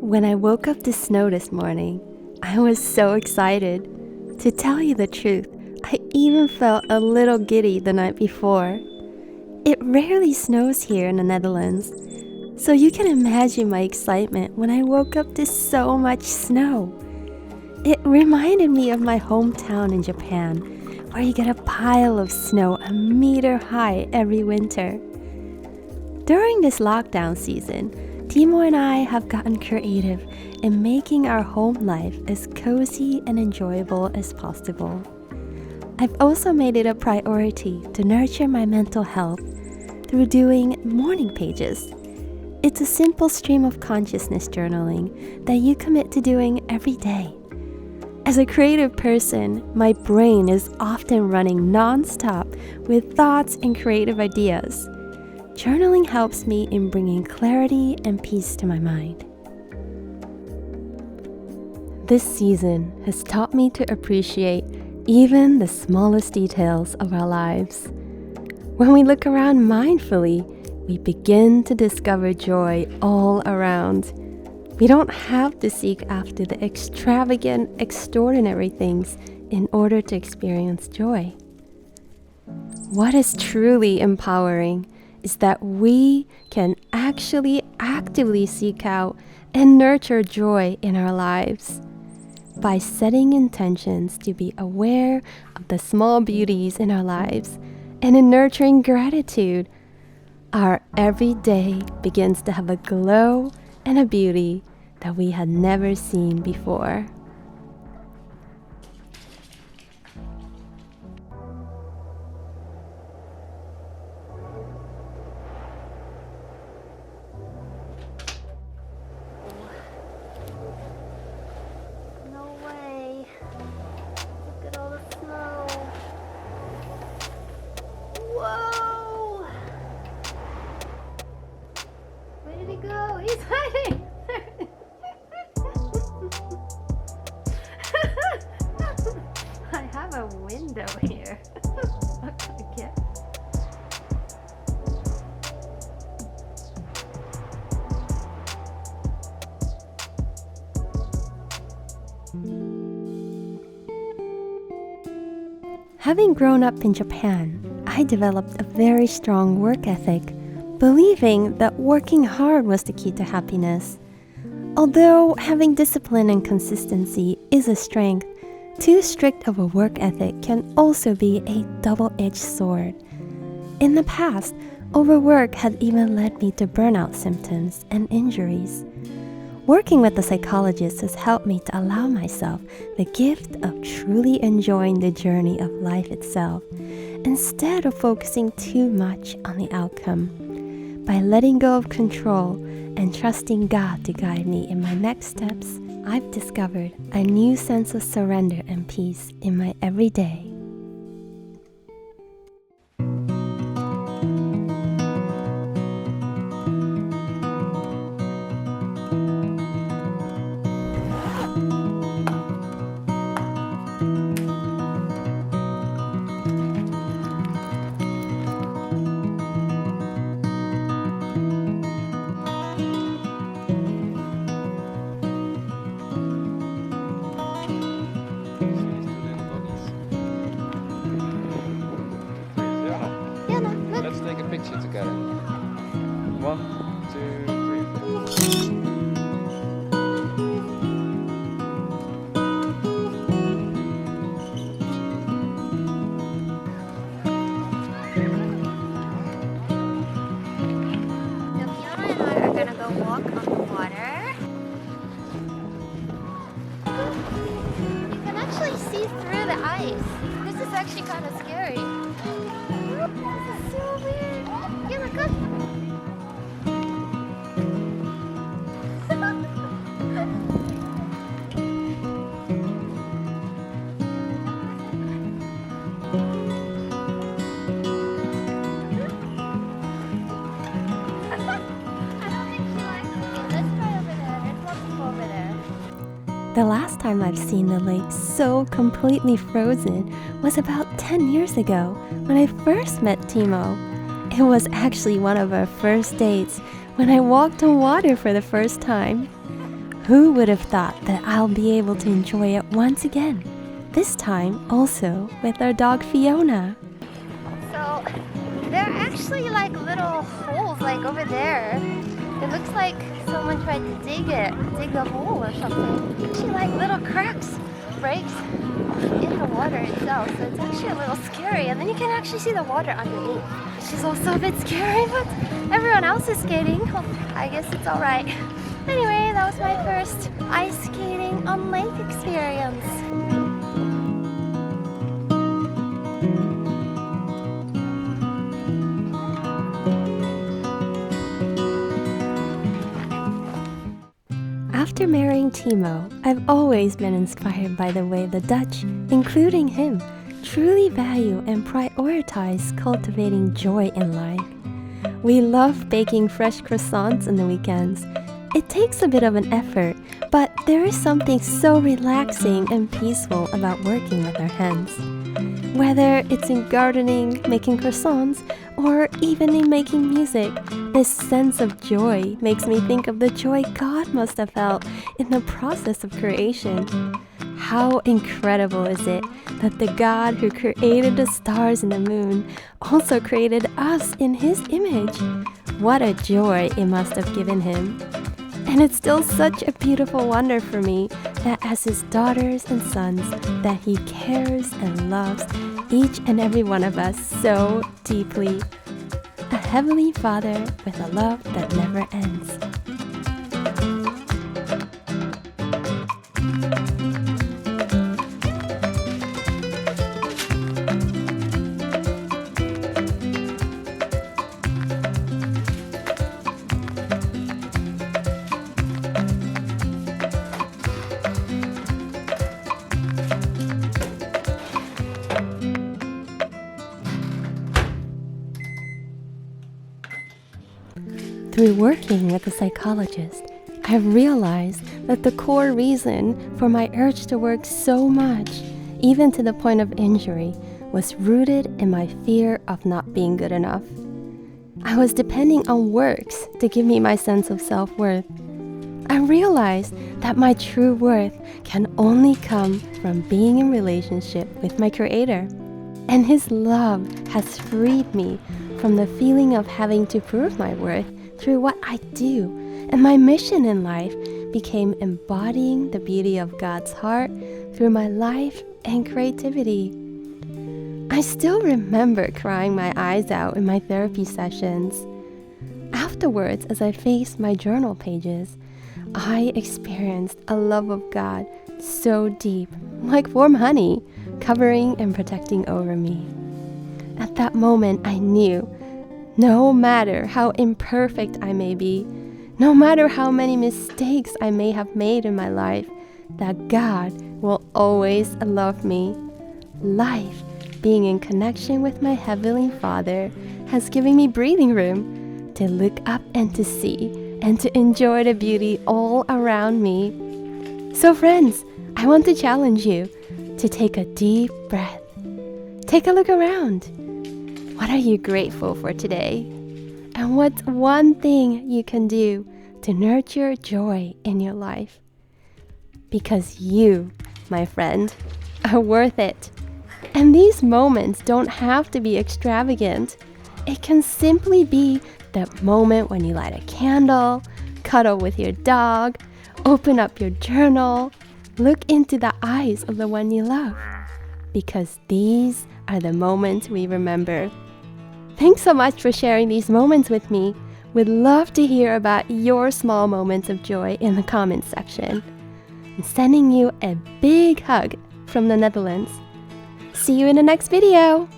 When I woke up to snow this morning, I was so excited. To tell you the truth, I even felt a little giddy the night before. It rarely snows here in the Netherlands, so you can imagine my excitement when I woke up to so much snow. It reminded me of my hometown in Japan, where you get a pile of snow a meter high every winter. During this lockdown season, Timo and I have gotten creative in making our home life as cozy and enjoyable as possible. I've also made it a priority to nurture my mental health through doing morning pages. It's a simple stream of consciousness journaling that you commit to doing every day. As a creative person, my brain is often running non-stop with thoughts and creative ideas. Journaling helps me in bringing clarity and peace to my mind. This season has taught me to appreciate even the smallest details of our lives. When we look around mindfully, we begin to discover joy all around. We don't have to seek after the extravagant, extraordinary things in order to experience joy. What is truly empowering is that we can actually actively seek out and nurture joy in our lives. By setting intentions to be aware of the small beauties in our lives and in nurturing gratitude, our everyday begins to have a glow and a beauty that we had never seen before. No way. Look at all the snow. Whoa! Where did he go? He's hiding! I have a window here. What can I get? Having grown up in Japan, I developed a very strong work ethic, believing that working hard was the key to happiness. Although having discipline and consistency is a strength, too strict of a work ethic can also be a double-edged sword. In the past, overwork had even led me to burnout symptoms and injuries. Working with a psychologist has helped me to allow myself the gift of truly enjoying the journey of life itself, instead of focusing too much on the outcome. By letting go of control and trusting God to guide me in my next steps, I've discovered a new sense of surrender and peace in my everyday. Let's take a picture together. 1, 2, 3. Fiona and I are gonna go walk on the water. You can actually see through the ice. This is actually kind of scary. This is so weird. Yeah, look up. The last time I've seen the lake so completely frozen was about 10 years ago when I first met Timo. It was actually one of our first dates when I walked on water for the first time. Who would have thought that I'll be able to enjoy it once again? This time also with our dog Fiona. So there are actually like little holes like over there. It looks like someone tried to dig the hole or something. Actually like little cracks, breaks in the water itself. So it's actually a little scary. And then you can actually see the water underneath. Which is also a bit scary, but everyone else is skating. Well, I guess it's alright. Anyway, that was my first ice skating on lake experience. After marrying Timo, I've always been inspired by the way the Dutch, including him, truly value and prioritize cultivating joy in life. We love baking fresh croissants on the weekends. It takes a bit of an effort, but there is something so relaxing and peaceful about working with our hands. Whether it's in gardening, making croissants, or even in making music, this sense of joy makes me think of the joy God must have felt in the process of creation. How incredible is it that the God who created the stars and the moon also created us in His image? What a joy it must have given Him. And it's still such a beautiful wonder for me that as His daughters and sons, that He cares and loves each and every one of us so deeply. A Heavenly Father with a love that never ends. Through working with a psychologist, I've realized that the core reason for my urge to work so much, even to the point of injury, was rooted in my fear of not being good enough. I was depending on works to give me my sense of self-worth. I realized that my true worth can only come from being in relationship with my Creator. And His love has freed me from the feeling of having to prove my worth through what I do, and my mission in life became embodying the beauty of God's heart through my life and creativity. I still remember crying my eyes out in my therapy sessions. Afterwards, as I faced my journal pages, I experienced a love of God so deep, like warm honey, covering and protecting over me. At that moment, I knew no matter how imperfect I may be, no matter how many mistakes I may have made in my life, that God will always love me. Life, being in connection with my Heavenly Father, has given me breathing room to look up and to see and to enjoy the beauty all around me. So friends, I want to challenge you to take a deep breath. Take a look around. What are you grateful for today? And what's one thing you can do to nurture joy in your life? Because you, my friend, are worth it. And these moments don't have to be extravagant. It can simply be that moment when you light a candle, cuddle with your dog, open up your journal, look into the eyes of the one you love. Because these are the moments we remember. Thanks so much for sharing these moments with me. We'd love to hear about your small moments of joy in the comments section. I'm sending you a big hug from the Netherlands. See you in the next video!